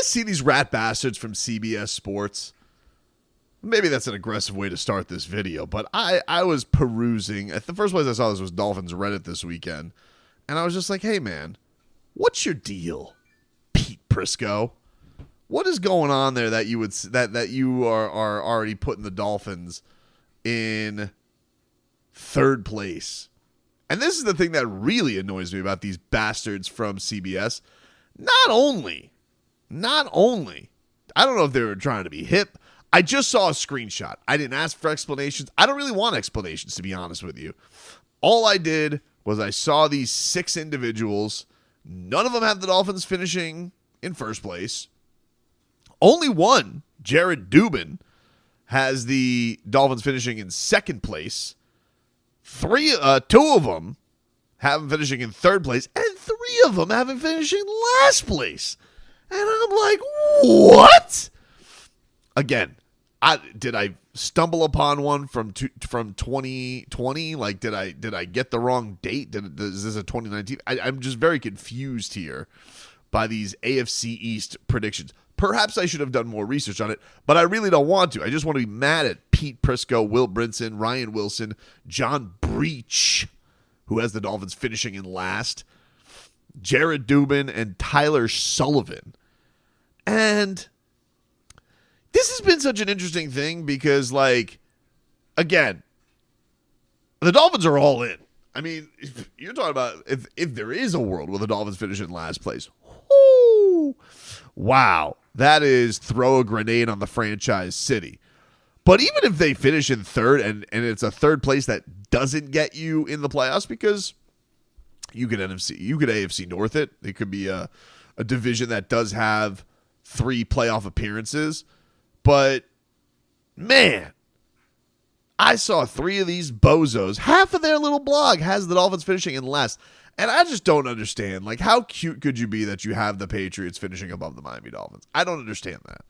see these rat bastards from CBS Sports? Maybe that's an aggressive way to start this video, but I was perusing. The first place I saw this was Dolphins Reddit this weekend, and I was just like, hey, man, what's your deal, Pete Prisco? What is going on there that you would that you are already putting the Dolphins in third place? And this is the thing that really annoys me about these bastards from CBS. Not only, I don't know if they were trying to be hip. I just saw a screenshot. I didn't ask for explanations. I don't really want explanations, to be honest with you. All I did was I saw these 6 individuals. None of them have the Dolphins finishing in first place. Only one, Jared Dubin, has the Dolphins finishing in second place. 2 of them have them finishing in third place, and 3 of them have them finishing last place. And I'm like, what? Again, did I stumble upon one from 2020? Like, did I get the wrong date? Is this a 2019? I'm just very confused here by these AFC East predictions. Perhaps I should have done more research on it, but I really don't want to. I just want to be mad at Pete Prisco, Will Brinson, Ryan Wilson, John Breach, who has the Dolphins finishing in last, Jared Dubin, and Tyler Sullivan. And this has been such an interesting thing because, like, again, the Dolphins are all in. I mean, if you're talking about if there is a world where the Dolphins finish in last place, whoo, wow, that is throw a grenade on the franchise city. But even if they finish in third and it's a third place that doesn't get you in the playoffs, because you could AFC North it. It could be a division that does have 3 playoff appearances. But, man, I saw 3 of these bozos. Half of their little blog has the Dolphins finishing in last. And I just don't understand. Like, how cute could you be that you have the Patriots finishing above the Miami Dolphins? I don't understand that.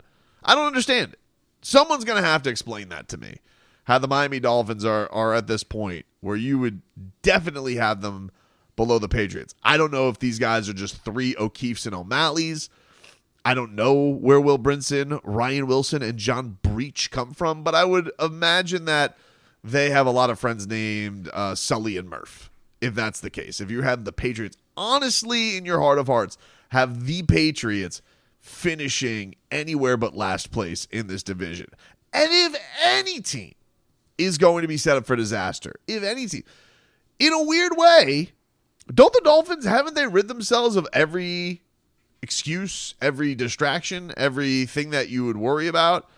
I don't understand it. Someone's going to have to explain that to me. How the Miami Dolphins are at this point where you would definitely have them below the Patriots. I don't know if these guys are just 3 O'Keefes and O'Malleys. I don't know where Will Brinson, Ryan Wilson, and John Breach come from, but I would imagine that they have a lot of friends named Sully and Murph, if that's the case. If you have the Patriots, honestly, in your heart of hearts, have the Patriots finishing anywhere but last place in this division. And if any team is going to be set up for disaster, if any team, in a weird way, don't the Dolphins, haven't they rid themselves of every excuse, every distraction, everything that you would worry about?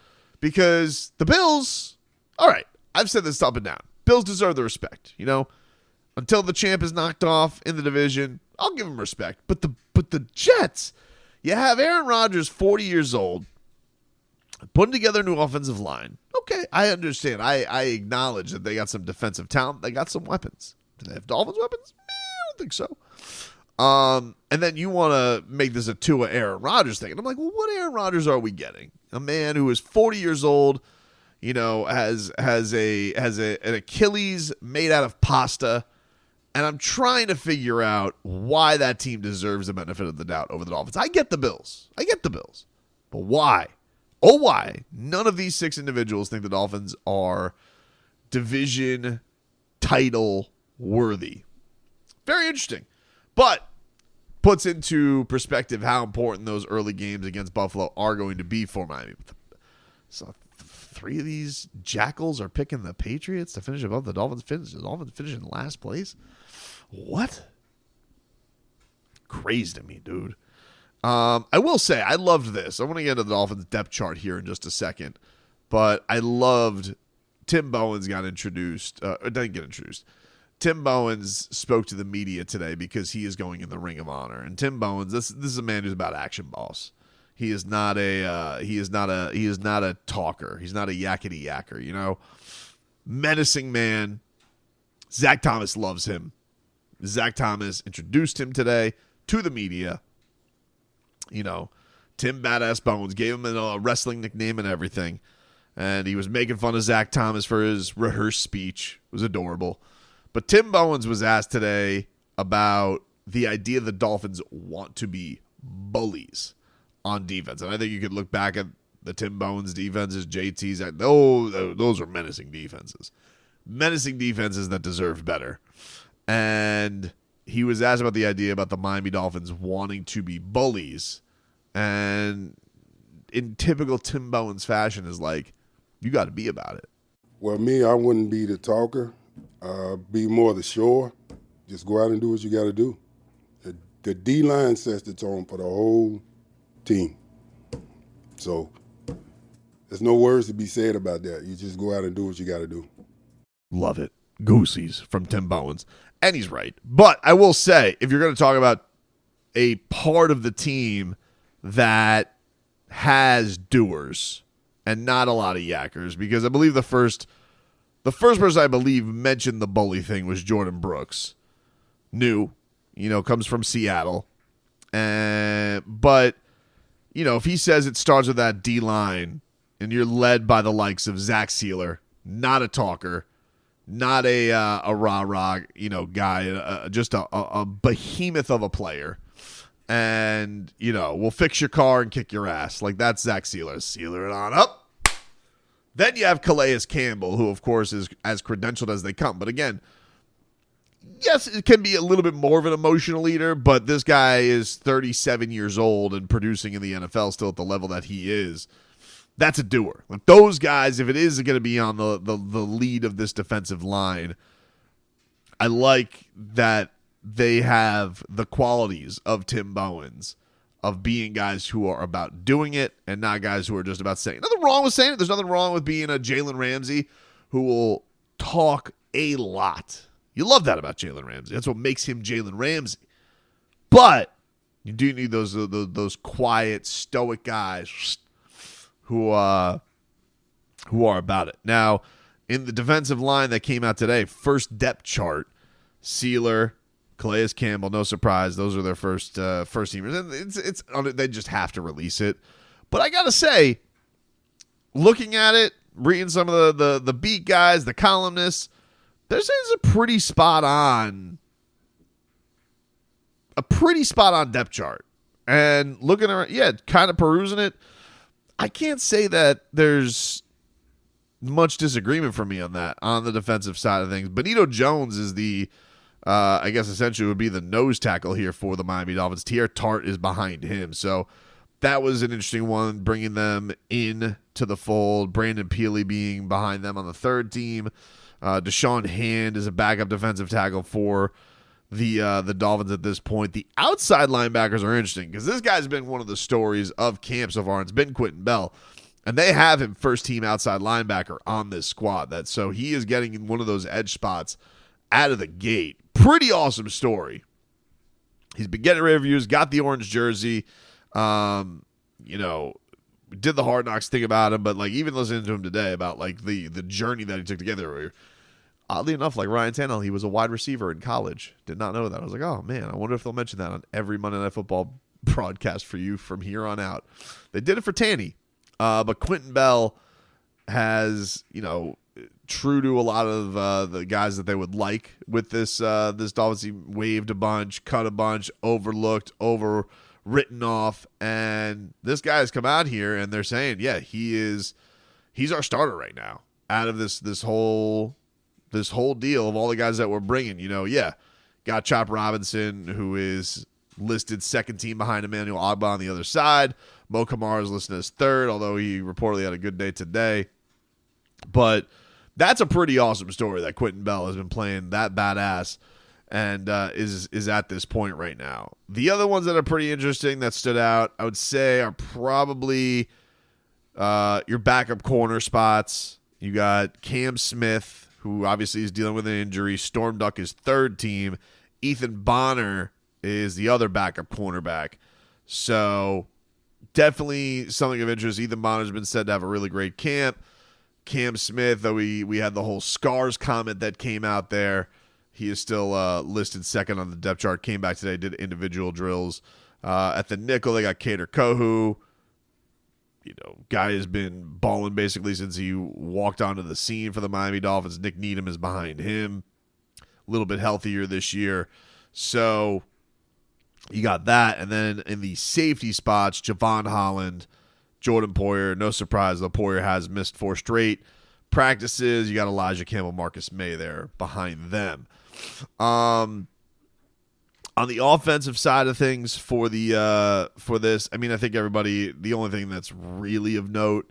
Because the Bills, all right, I've said this up and down. Bills deserve the respect, you know? Until the champ is knocked off in the division, I'll give them respect. But the Jets, you have Aaron Rodgers, 40 years old, putting together a new offensive line. Okay, I understand. I acknowledge that they got some defensive talent. They got some weapons. Do they have Dolphins weapons? I don't think so. And then you want to make this a Tua Aaron Rodgers thing. And I'm like, well, what Aaron Rodgers are we getting? A man who is 40 years old, you know, has an Achilles made out of pasta. And I'm trying to figure out why that team deserves the benefit of the doubt over the Dolphins. I get the Bills. But why? Oh, why? None of these 6 individuals think the Dolphins are division title worthy. Very interesting. But puts into perspective how important those early games against Buffalo are going to be for Miami. So 3 of these jackals are picking the Patriots to finish above the Dolphins. The Dolphins finish in last place. What? Crazy to me, dude. I will say, I loved this. I want to get into the Dolphins depth chart here in just a second. But I loved Tim Bowens got introduced. Didn't get introduced. Tim Bowens spoke to the media today because he is going in the Ring of Honor. And Tim Bowens, this is a man who's about action, boss. He is not a talker. He's not a yakety yacker, you know. Menacing man. Zach Thomas loves him. Zach Thomas introduced him today to the media. You know, Tim Badass Bowens gave him a wrestling nickname and everything. And he was making fun of Zach Thomas for his rehearsed speech. It was adorable. But Tim Bowens was asked today about the idea the Dolphins want to be bullies. on defense. And I think you could look back at the Tim Bowens defenses, JT's. Those are menacing defenses. Menacing defenses that deserve better. And he was asked about the idea about the Miami Dolphins wanting to be bullies. And in typical Tim Bowens fashion is like, you got to be about it. Well, me, I wouldn't be the talker. Be more the shower. Just go out and do what you got to do. The D-line sets the tone for the whole team. So there's no words to be said about that. You just go out and do what you got to do. Love it. Goosies from Tim Bowens. And he's right. But I will say, if you're going to talk about a part of the team that has doers and not a lot of yackers, because I believe the first person I believe mentioned the bully thing was Jordan Brooks. New, comes from Seattle. But, if he says it starts with that D-line and you're led by the likes of Zach Sealer, not a talker, not a rah-rah, guy, just a behemoth of a player. And, we'll fix your car and kick your ass. Like, that's Zach Sealer. Sealer it on up. Then you have Calais Campbell, who, of course, is as credentialed as they come. But again, yes, it can be a little bit more of an emotional leader, but this guy is 37 years old and producing in the NFL still at the level that he is. That's a doer. Like those guys, if it is going to be on the lead of this defensive line, I like that they have the qualities of Tim Bowens, of being guys who are about doing it and not guys who are just about saying it. Nothing wrong with saying it. There's nothing wrong with being a Jalen Ramsey who will talk a lot. You love that about Jalen Ramsey. That's what makes him Jalen Ramsey. But you do need those quiet, stoic guys who are about it. Now, in the defensive line that came out today, first depth chart, Sealer, Calais Campbell, no surprise. Those are their first teamers. And they just have to release it. But I got to say, looking at it, reading some of the beat guys, the columnists, this is a pretty spot on depth chart. And looking around, kind of perusing it, I can't say that there's much disagreement from me on that, on the defensive side of things. Benito Jones is the I guess essentially would be the nose tackle here for the Miami Dolphins. Tier Tart is behind him. So that was an interesting one, bringing them in to the fold. Brandon Peely being behind them on the third team. Deshaun Hand is a backup defensive tackle for the Dolphins at this point. The outside linebackers are interesting because this guy's been one of the stories of camp so far. It's been Quentin Bell. And they have him first team outside linebacker on this squad. So he is getting one of those edge spots out of the gate. Pretty awesome story. He's been getting reviews, got the orange jersey. Did the Hard Knocks thing about him, but like even listening to him today about like the journey that he took together. Oddly enough, like Ryan Tannehill, he was a wide receiver in college. Did not know that. I was like, oh man, I wonder if they'll mention that on every Monday Night Football broadcast for you from here on out. They did it for Tanny. But Quentin Bell has, true to a lot of the guys that they would like with this Dolphins. He waved a bunch, cut a bunch, overlooked, overwritten off, and this guy has come out here and they're saying, yeah, he's our starter right now. Out of this whole deal of all the guys that we're bringing, got Chop Robinson, who is listed second team behind Emmanuel Ogbah on the other side. Mo Kamara is listed as third, although he reportedly had a good day today. But that's a pretty awesome story that Quentin Bell has been playing that badass and is at this point right now. The other ones that are pretty interesting that stood out, I would say, are probably your backup corner spots. You got Cam Smith, who obviously is dealing with an injury. Storm Duck is third team. Ethan Bonner is the other backup cornerback. So definitely something of interest. Ethan Bonner's been said to have a really great camp. Cam Smith, though we had the whole scars comment that came out there, he is still listed second on the depth chart. Came back today, did individual drills. At the nickel, they got Kader Kohu. Guy has been balling basically since he walked onto the scene for the Miami Dolphins. Nick Needham is behind him. A little bit healthier this year. So You got that, and then in the safety spots, Javon Holland, Jordan Poyer. No surprise, though, Poyer has missed 4 straight practices. You got Elijah Campbell, Marcus May there behind them. On the offensive side of things for this, I mean, I think everybody, the only thing that's really of note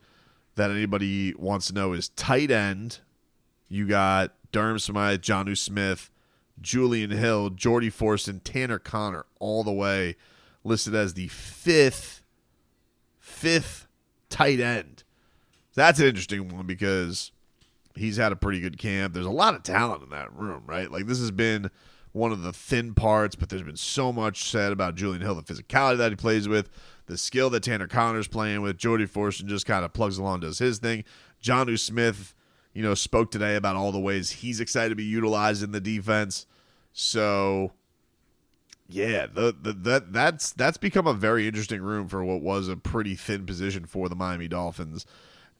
that anybody wants to know is tight end. You got Durham Smythe, Jonnu Smith, Julian Hill, Jordy Forson, Tanner Connor, all the way listed as the fifth tight end. That's an interesting one because he's had a pretty good camp. There's a lot of talent in that room, right? Like, this has been one of the thin parts, but there's been so much said about Julian Hill, the physicality that he plays with, the skill that Tanner Connor's playing with. Jordy Forson just kind of plugs along, does his thing. Jonnu Smith, spoke today about all the ways he's excited to be utilized in the defense. So, yeah, that's become a very interesting room for what was a pretty thin position for the Miami Dolphins.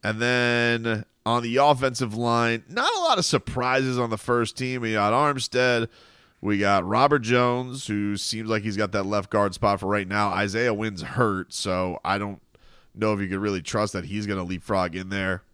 And then on the offensive line, not a lot of surprises on the first team. We got Armstead. We got Robert Jones, who seems like he's got that left guard spot for right now. Isaiah Wynn's hurt, so I don't know if you could really trust that he's going to leapfrog in there.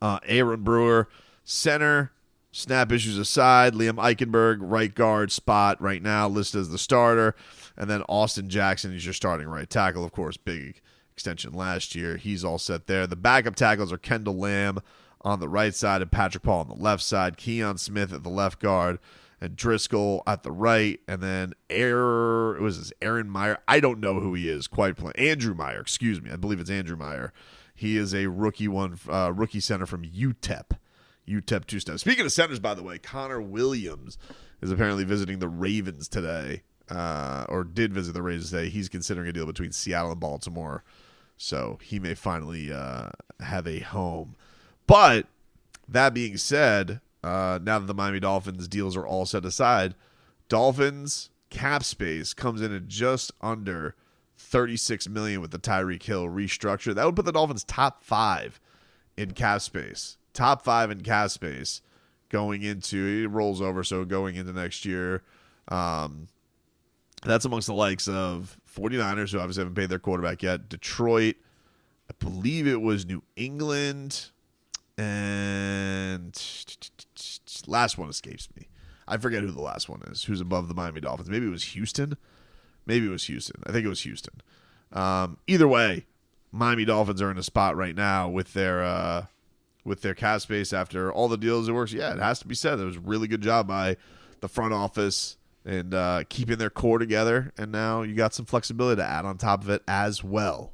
Aaron Brewer, center. Snap issues aside, Liam Eichenberg, right guard spot right now, listed as the starter. And then Austin Jackson, he's your starting right tackle. Of course, big extension last year. He's all set there. The backup tackles are Kendall Lamb on the right side and Patrick Paul on the left side. Keon Smith at the left guard and Driscoll at the right. And then Aaron Meyer. I don't know who he is quite plain. Andrew Meyer, excuse me. I believe it's Andrew Meyer. He is a rookie center from UTEP. UTEP two-step. Speaking of centers, by the way, Connor Williams is apparently visiting the Ravens today, or did visit the Ravens today. He's considering a deal between Seattle and Baltimore, so he may finally have a home. But that being said, now that the Miami Dolphins deals are all set aside, Dolphins cap space comes in at just under $36 million with the Tyreek Hill restructure. That would put the Dolphins top 5 in cap space. Top 5 in cap space going into, it rolls over, so going into next year. That's amongst the likes of 49ers, who obviously haven't paid their quarterback yet. Detroit, I believe it was New England, and last one escapes me. I forget who the last one is, who's above the Miami Dolphins. Maybe it was Houston. I think it was Houston. Either way, Miami Dolphins are in a spot right now with their cap space after all the deals it works. Yeah, it has to be said. It was a really good job by the front office and keeping their core together. And now you got some flexibility to add on top of it as well.